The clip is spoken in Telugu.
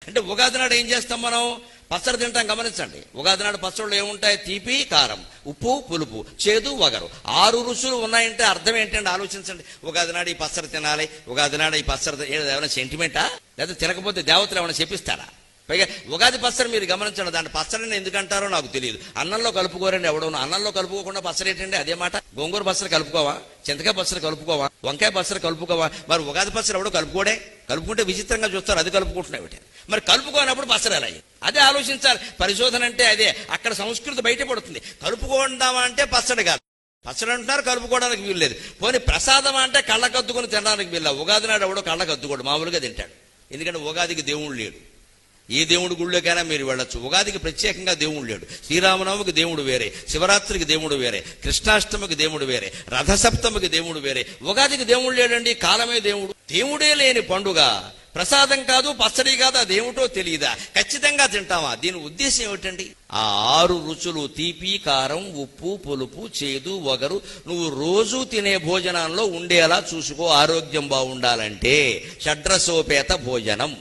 అంటే ఉగాది నాడు ఏం చేస్తాం మనం? పచ్చడి తింటాం. గమనించండి, ఉగాది నాడు పచ్చళ్ళు ఏముంటాయి? తీపి, కారం, ఉప్పు, పులుపు, చేదు, వగరు. 6 రుచులు ఉన్నాయంటే అర్థం ఏంటంటే ఆలోచించండి. ఉగాది నాడు ఈ పచ్చడి తినాలి, ఉగాది నాడు ఈ పచ్చడి ఏమైనా సెంటిమెంటా? లేదా తినకపోతే దేవతలు ఏమైనా చెప్పిస్తారా? పైగా ఉగాది పచ్చడి మీరు గమనించండి, దాంట్లో పచ్చడిని ఎందుకంటారో నాకు తెలియదు. అన్నంలో కలుపుకోరండి ఎవడోను. అన్నంలో కలుపుకోకుండా పచ్చడి ఏంటండి? అదే మాట. గోంగూర పచ్చడి కలుపుకోవా? చింతకాయ పచ్చడి కలుపుకోవా? వంకాయ పచ్చడి కలుపుకోవా? మరి ఉగాది పచ్చడి ఎవడో కలుపుకోడే? కలుపుకుంటే విచిత్రంగా చూస్తారు, అది కలుపుకుంటున్నాయి. మరి కలుపుకోనప్పుడు పచ్చడి ఎలా? అదే ఆలోచించాలి. పరిశోధన అంటే అదే. అక్కడ సంస్కృతి బయటపడుతుంది. కలుపుకుందామా అంటే పచ్చడి కాదు. పచ్చడి అంటున్నారు, కలుపుకోవడానికి వీలు లేదు. పోనీ ప్రసాదం అంటే కళ్ళకద్దుకొని తినడానికి వీళ్ళ. ఉగాది నాడు ఎవడో కళ్ళకద్దుకోడు, మామూలుగా తింటాడు. ఎందుకంటే ఉగాదికి దేవుడు లేడు. ఏ దేవుడి గుళ్ళోకైనా మీరు వెళ్ళొచ్చు. ఉగాదికి ప్రత్యేకంగా దేవుడు లేడు. శ్రీరామనవమికి దేవుడు వేరే, శివరాత్రికి దేవుడు వేరే, కృష్ణాష్టమికి దేవుడు వేరే, రథసప్తమికి దేవుడు వేరే. ఉగాదికి దేవుడు లేడండి, కాలమే దేవుడు. దేవుడే లేని పండుగ ప్రసాదం కాదు, పచ్చడి కాదు, అదేమిటో తెలియదా? ఖచ్చితంగా తింటావా? దీని ఉద్దేశం ఏమిటండి? ఆ 6 రుచులు తీపి, కారం, ఉప్పు, పులుపు, చేదు, వగరు నువ్వు రోజు తినే భోజనంలో ఉండేలా చూసుకో. ఆరోగ్యం బాగుండాలంటే షడ్రసోపేత భోజనం.